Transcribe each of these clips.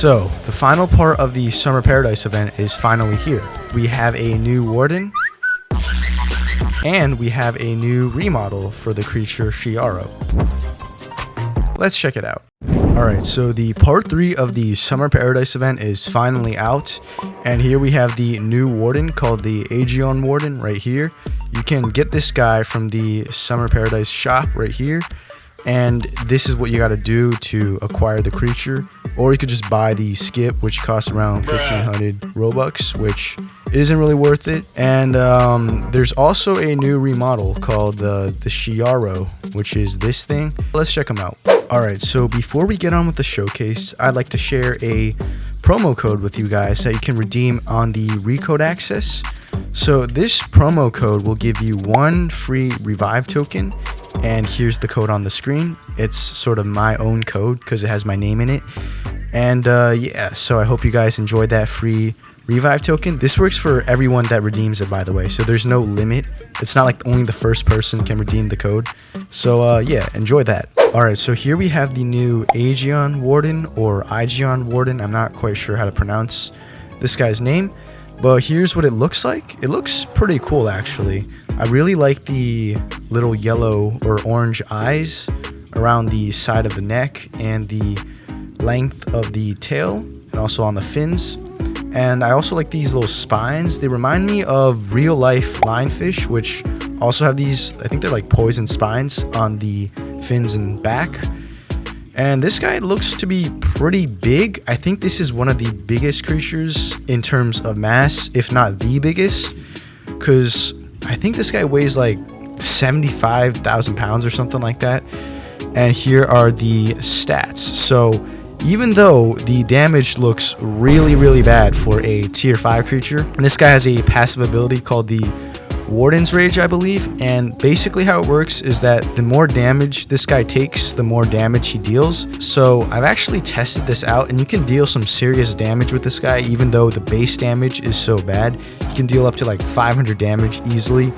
So, the final part of the Summer Paradise event is finally here. We have a new Warden, and we have a new remodel for the creature Shiaro. Let's check it out. Alright, so the part 3 of the Summer Paradise event is finally out, and here we have the new Warden called the Aegeon Warden right here. You can get this guy from the Summer Paradise shop right here, and this is what you gotta do to acquire the creature. Or you could just buy the skip, which costs around 1500 Robux, which isn't really worth it. And there's also a new remodel called the Shiaro, which is this thing. Let's check them out. Alright, so before we get on with the showcase, I'd like to share a promo code with you guys that you can redeem on the Recode Access. So this promo code will give you 1 free revive token, and here's the code on the screen. It's sort of my own code because it has my name in it. And yeah, so I hope you guys enjoyed that free revive token. This works for everyone that redeems it, by the way, so there's no limit. It's not like only the first person can redeem the code. So yeah, enjoy that. Alright, so here we have the new Aegeon Warden, or Aegeon Warden. I'm not quite sure how to pronounce this guy's name, but here's what it looks like. It looks pretty cool, actually. I really like the little yellow or orange eyes around the side of the neck and the length of the tail, and also on the fins. And I also like these little spines. They remind me of real life lionfish, which also have these, I think they're like poison spines on the fins and back. And this guy looks to be pretty big. I think this is one of the biggest creatures in terms of mass, if not the biggest, because I think this guy weighs like 75,000 pounds or something like that. And here are the stats. So even though the damage looks really bad for a tier 5 creature, this guy has a passive ability called the Warden's Rage, I believe, and basically how it works is that the more damage this guy takes, the more damage he deals. So I've actually tested this out, and you can deal some serious damage with this guy. Even though the base damage is so bad, you can deal up to like 500 damage easily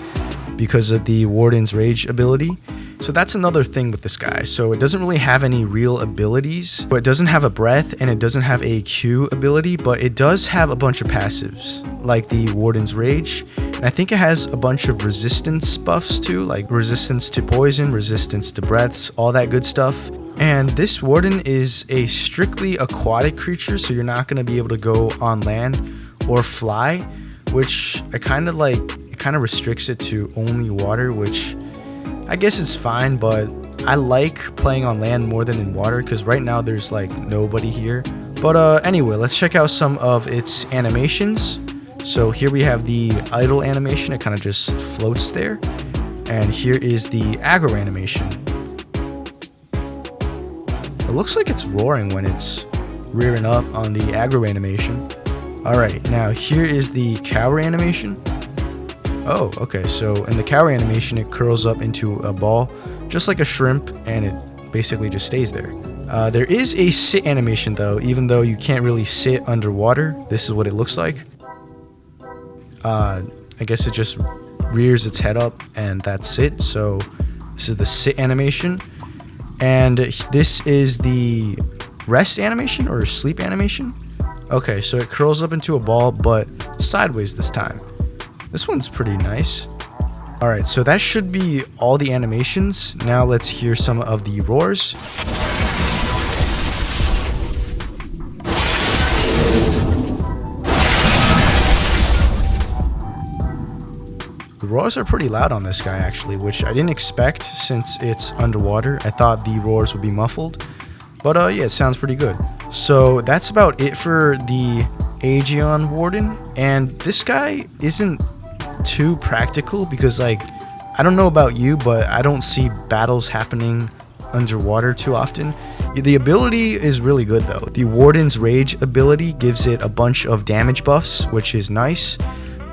because of the Warden's Rage ability. So that's another thing with this guy. So it doesn't really have any real abilities, but it doesn't have a breath and it doesn't have a Q ability, but it does have a bunch of passives like the Warden's Rage. And I think it has a bunch of resistance buffs too, like resistance to poison, resistance to breaths, all that good stuff. And this Warden is a strictly aquatic creature, so you're not going to be able to go on land or fly, which I kind of like. It kind of restricts it to only water, which I guess it's fine, but I like playing on land more than in water because right now there's like nobody here. But anyway, let's check out some of its animations. So here we have the idle animation. It kind of just floats there. And here is the aggro animation. It looks like it's roaring when it's rearing up on the aggro animation. Alright, now here is the cower animation. Oh, okay, so in the cower animation, it curls up into a ball, just like a shrimp, and it basically just stays there. There is a sit animation, though, even though you can't really sit underwater. This is what it looks like. I guess it just rears its head up, and that's it. So this is the sit animation. And this is the rest animation, or sleep animation. Okay, so it curls up into a ball, but sideways this time. This one's pretty nice. Alright, so that should be all the animations. Now let's hear some of the roars. The roars are pretty loud on this guy actually, which I didn't expect since it's underwater. I thought the roars would be muffled. But yeah, it sounds pretty good. So that's about it for the Aegeon Warden. And this guy isn't too practical because, like, I don't know about you, but I don't see battles happening underwater too often. The ability is really good though. The Warden's Rage ability gives it a bunch of damage buffs, which is nice,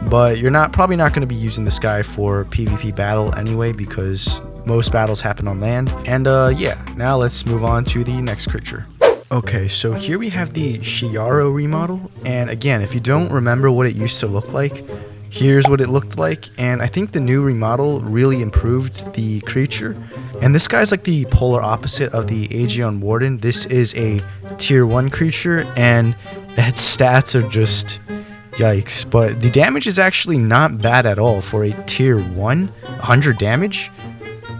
but you're probably not going to be using this guy for PvP battle anyway because most battles happen on land. And yeah, now let's move on to the next creature. Okay, so here we have the Shiaro remodel, and again, if you don't remember what it used to look like, Here's what it looked like, and I think the new remodel really improved the creature. And this guy's like the polar opposite of the Aegeon Warden. This is a tier 1 creature, and its stats are just yikes. But the damage is actually not bad at all for a tier 1. 100 damage?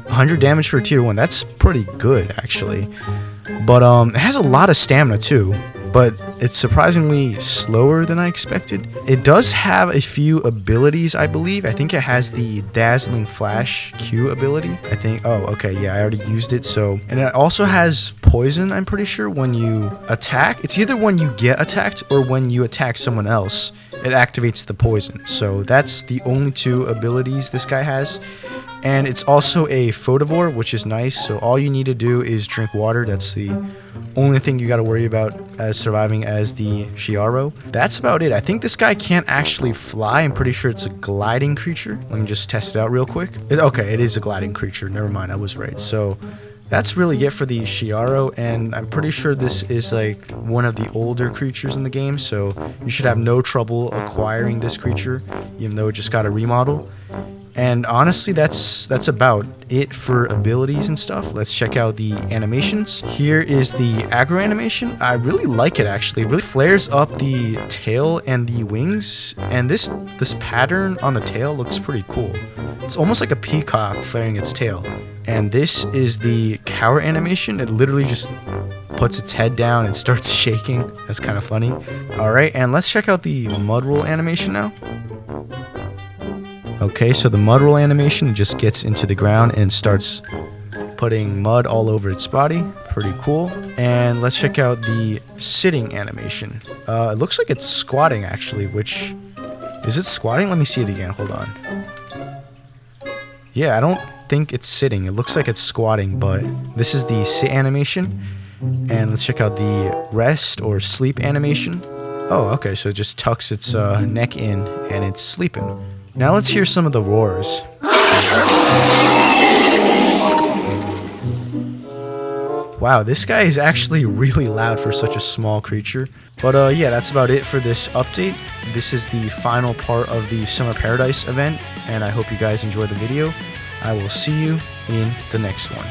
100 damage for a tier 1, that's pretty good actually. But it has a lot of stamina too, but it's surprisingly slower than I expected. It does have a few abilities, I believe. I think it has the Dazzling Flash Q ability. I think, oh, okay, yeah, I already used it, so. And it also has poison, I'm pretty sure, when you attack. It's either when you get attacked or when you attack someone else, it activates the poison. So that's the only 2 abilities this guy has. And it's also a Photovore, which is nice, so all you need to do is drink water. That's the only thing you gotta worry about as surviving as the Shiaro. That's about it. I think this guy can't actually fly. I'm pretty sure it's a gliding creature. Let me just test it out real quick. Okay, it is a gliding creature. Never mind, I was right. So that's really it for the Shiaro, and I'm pretty sure this is like one of the older creatures in the game, so you should have no trouble acquiring this creature, even though it just got a remodel. And honestly, that's about it for abilities and stuff. Let's check out the animations. Here is the aggro animation. I really like it actually. It really flares up the tail and the wings, and this pattern on the tail looks pretty cool. It's almost like a peacock flaring its tail. And this is the cower animation. It literally just puts its head down and starts shaking. That's kind of funny. Alright, and let's check out the mud roll animation now. Okay, so the mud roll animation just gets into the ground and starts putting mud all over its body. Pretty cool. And let's check out the sitting animation. It looks like it's squatting actually, which... Is it squatting? Let me see it again. Hold on. Yeah, I don't think it's sitting. It looks like it's squatting, but this is the sit animation. And let's check out the rest or sleep animation. Oh, okay, so it just tucks its neck in and it's sleeping. Now let's hear some of the roars. Wow, this guy is actually really loud for such a small creature. But yeah, that's about it for this update. This is the final part of the Summer Paradise event, and I hope you guys enjoyed the video. I will see you in the next one.